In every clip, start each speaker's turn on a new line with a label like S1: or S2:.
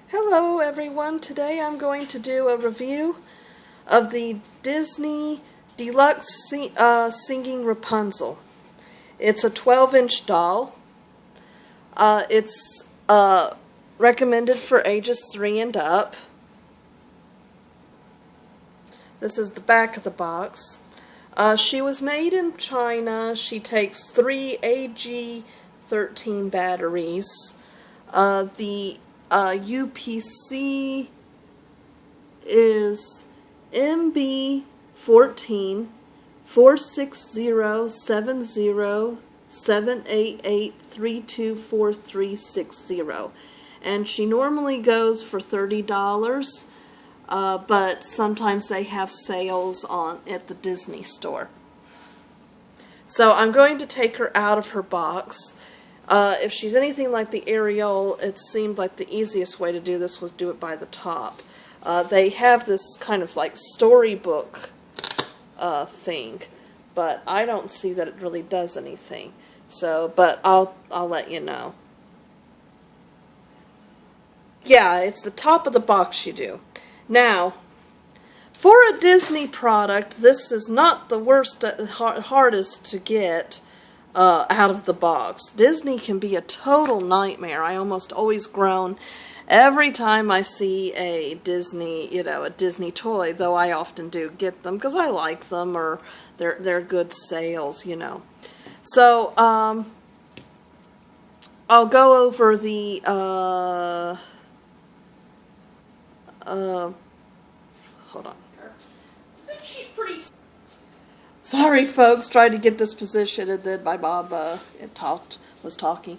S1: Hello everyone, today I'm going to do a review of the Disney Deluxe Singing Rapunzel. It's a 12-inch doll. It's recommended for ages 3 and up. This is the back of the box. She was made in China. She takes 3 AG13 batteries. The UPC is MB14 4607078832430, and she normally goes for $30, but sometimes they have sales on at the Disney store. So I'm going to take her out of her box. If she's anything like the Ariel, it seemed like the easiest way to do this was do it by the top. They have this kind of like storybook thing, but I don't see that it really does anything. So, but I'll let you know. Yeah, it's the top of the box you do. Now, for a Disney product, this is not the worst, hardest to get out of the box. Disney can be a total nightmare. I almost always groan every time I see a Disney, a Disney toy, though I often do get them because I like them or they're good sales, So, I'll go over the, hold on. I think she's pretty... Sorry, folks, tried to get this position, and then my mom was talking,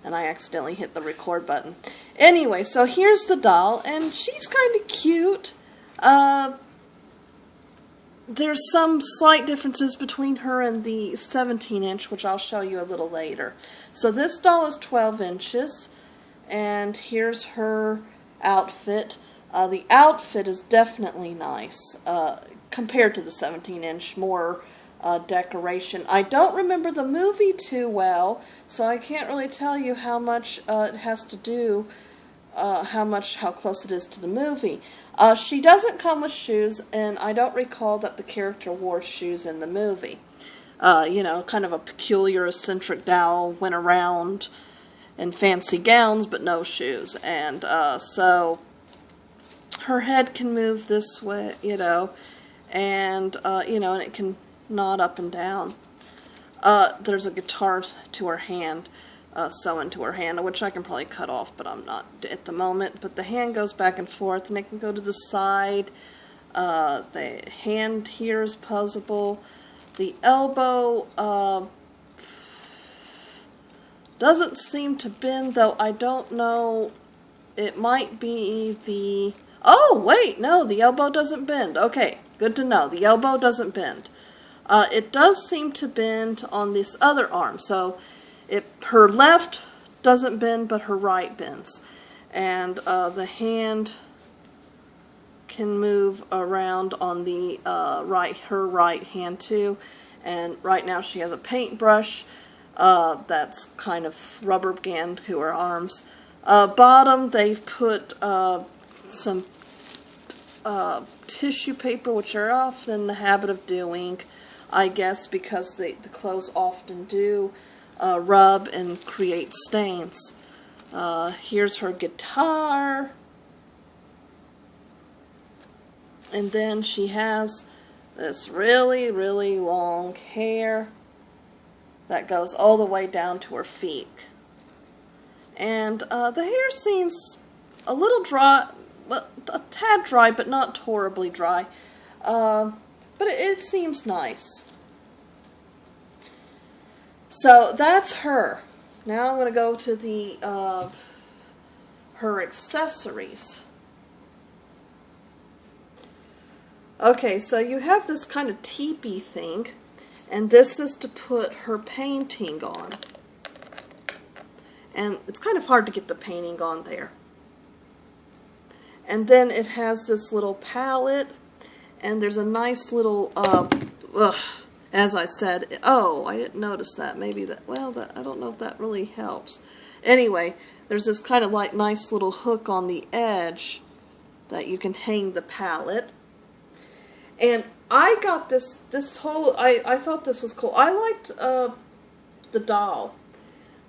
S1: and I accidentally hit the record button. Anyway, so here's the doll, and she's kind of cute. There's some slight differences between her and the 17-inch, which I'll show you a little later. So this doll is 12 inches, and here's her outfit. The outfit is definitely nice. Compared to the 17-inch, more decoration. I don't remember the movie too well, so I can't really tell you how much it has to do, how close it is to the movie. She doesn't come with shoes, and I don't recall that the character wore shoes in the movie. Kind of a peculiar, eccentric doll, went around in fancy gowns, but no shoes. And so her head can move this way, and and it can nod up and down. There's a guitar to her hand, sewn to her hand, which I can probably cut off, but I'm not at the moment. But the hand goes back and forth, and it can go to the side. The hand here is posable. The elbow doesn't seem to bend, though I don't know. It might be the... Oh, wait, no, the elbow doesn't bend. Okay, good to know. The elbow doesn't bend. It does seem to bend on this other arm. So her left doesn't bend, but her right bends. And the hand can move around on the her right hand too. And right now she has a paintbrush that's kind of rubber band to her arms. Bottom, they've put some tissue paper, which are often in the habit of doing, I guess, because the clothes often do rub and create stains. Here's her guitar, and then she has this really, really long hair that goes all the way down to her feet. And the hair seems a little dry, well, a tad dry, but not horribly dry. But it seems nice. So that's her. Now I'm going to go to the her accessories. Okay, so you have this kind of teepee thing, and this is to put her painting on. And it's kind of hard to get the painting on there. And then it has this little palette, and there's a nice little, as I said, oh, I didn't notice that. Maybe that, well, I don't know if that really helps. Anyway, there's this kind of like nice little hook on the edge that you can hang the palette. And I got this whole, I thought this was cool. I liked the doll,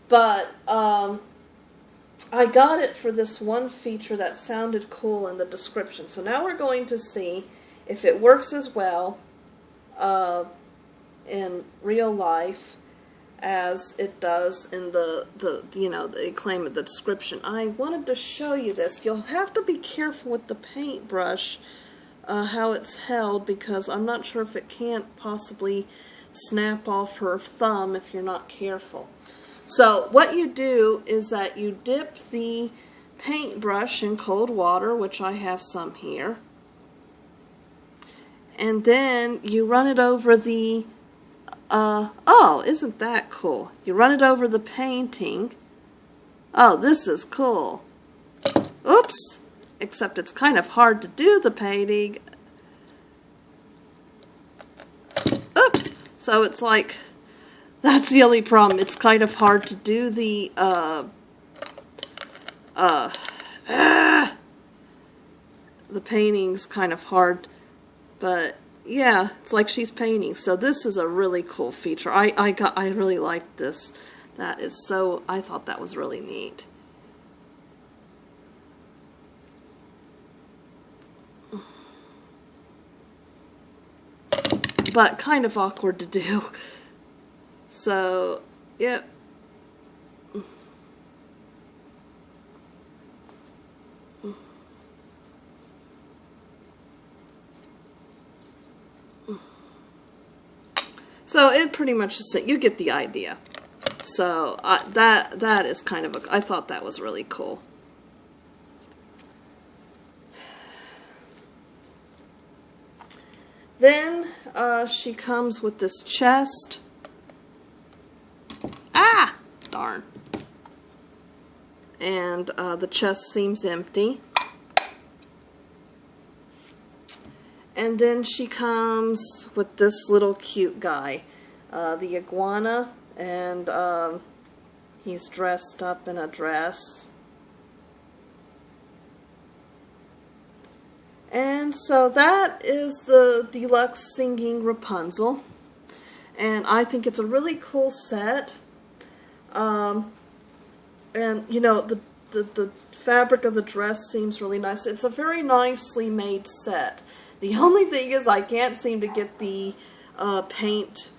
S1: but I got it for this one feature that sounded cool in the description. So now we're going to see if it works as well in real life as it does in they claim in the description. I wanted to show you this. You'll have to be careful with the paintbrush, how it's held, because I'm not sure if it can't possibly snap off her thumb if you're not careful. So what you do is that you dip the paintbrush in cold water, which I have some here, and then you run it over the oh, isn't that cool? You run it over the painting. Oh, this is cool. Oops! Except it's kind of hard to do the painting. Oops! So it's like, that's the only problem. It's kind of hard to do the, the painting's kind of hard, but yeah, it's like she's painting. So this is a really cool feature. I really liked this. That is so, I thought that was really neat. But kind of awkward to do. So, yep. So it pretty much is it. You get the idea. So that is kind of I thought that was really cool. Then she comes with this chest. Ah, darn. And the chest seems empty. And then she comes with this little cute guy, the iguana, and he's dressed up in a dress. And so that is the Deluxe Singing Rapunzel, and I think it's a really cool set. And you know, the fabric of the dress seems really nice. It's a very nicely made set. The only thing is I can't seem to get the paint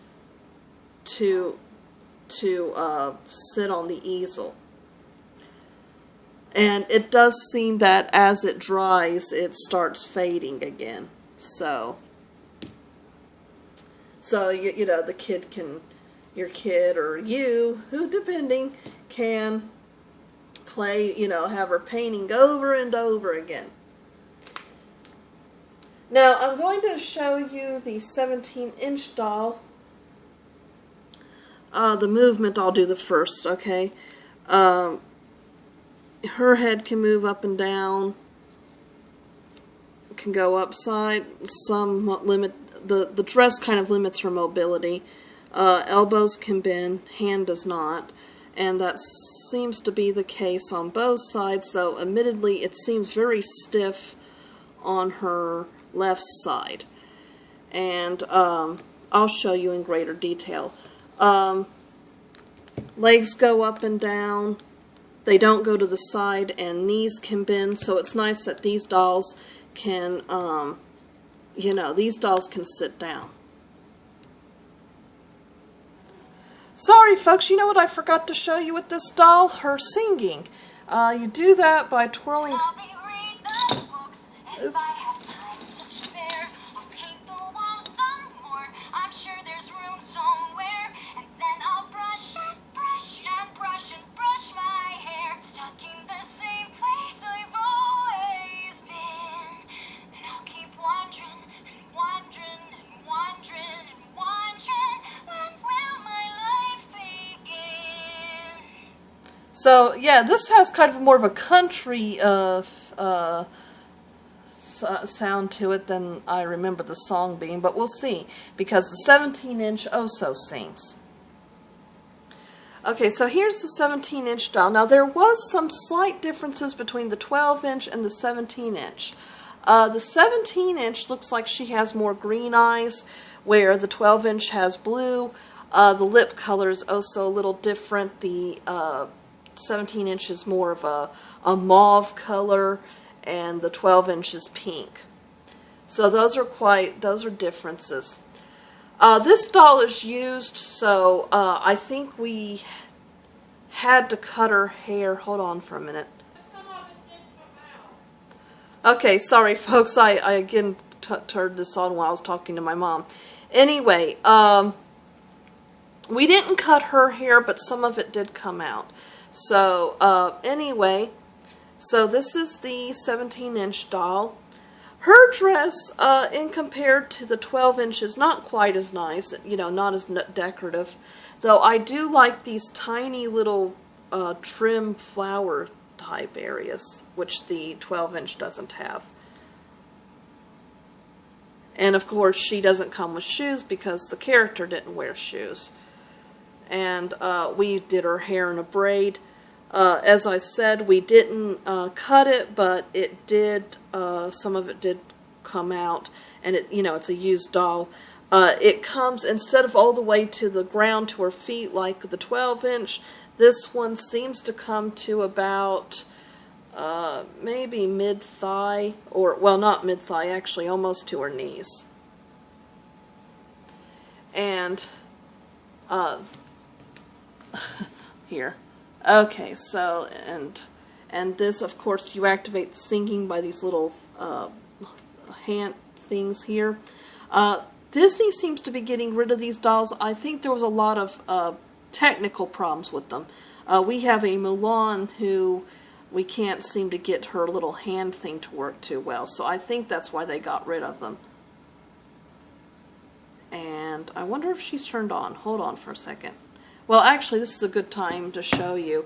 S1: to sit on the easel. And it does seem that as it dries, it starts fading again. So you know, the kid can, your kid or you, who depending, can play, you know, have her painting over and over again. Now, I'm going to show you the 17-inch doll. The movement I'll do the first, okay? Her head can move up and down, can go upside, somewhat limit, the dress kind of limits her mobility. Elbows can bend, hand does not, and that seems to be the case on both sides, though admittedly it seems very stiff on her left side, and I'll show you in greater detail. Legs go up and down, they don't go to the side, and knees can bend, so it's nice that these dolls can, you know, these dolls can sit down. Sorry folks, you know what I forgot to show you with this doll? Her singing. You do that by twirling. Oops. So yeah, this has kind of more of a country sound to it than I remember the song being, but we'll see, because the 17-inch also sings. Okay, so here's the 17-inch doll. Now there was some slight differences between the 12-inch and the 17-inch. The 17-inch looks like she has more green eyes, where the 12-inch has blue. The lip color is also a little different. The 17-inch is more of a mauve color, and the 12-inch is pink. So those are differences. This doll is used, so I think we had to cut her hair. Hold on for a minute. Okay, sorry folks, I again turned this on while I was talking to my mom. Anyway, we didn't cut her hair, but some of it did come out. So, anyway, so this is the 17-inch doll. Her dress, in compared to the 12-inch, is not quite as nice, you know, not as decorative. Though I do like these tiny little trim flower type areas, which the 12-inch doesn't have. And of course, she doesn't come with shoes because the character didn't wear shoes. And we did her hair in a braid. As I said, we didn't cut it, but it did, some of it did come out, and it, you know, it's a used doll. It comes, instead of all the way to the ground to her feet like the 12-inch, this one seems to come to about maybe mid-thigh, or, well, not mid-thigh, actually almost to her knees. And here. Okay, so, and this, of course, you activate singing by these little hand things here. Disney seems to be getting rid of these dolls. I think there was a lot of technical problems with them. We have a Mulan who we can't seem to get her little hand thing to work too well, so I think that's why they got rid of them. And I wonder if she's turned on. Hold on for a second. Well, actually, this is a good time to show you.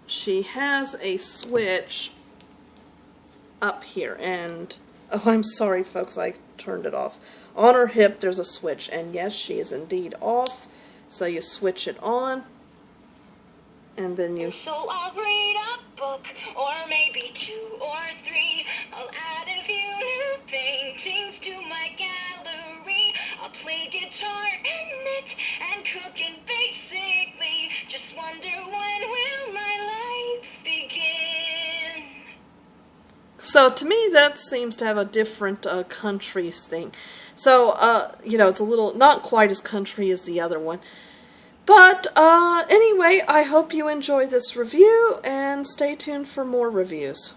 S1: She has a switch up here, and oh, I'm sorry folks, I turned it off. On her hip there's a switch, and yes, she is indeed off. So you switch it on, and then you...
S2: So I'll read a book, or maybe 2 or 3. I'll add a few new paintings to my gallery. I'll play guitar and knit and cook, and basically just wonder, when will my life begin?
S1: So to me that seems to have a different country thing. So, you know, it's a little, not quite as country as the other one. But, anyway, I hope you enjoy this review, and stay tuned for more reviews.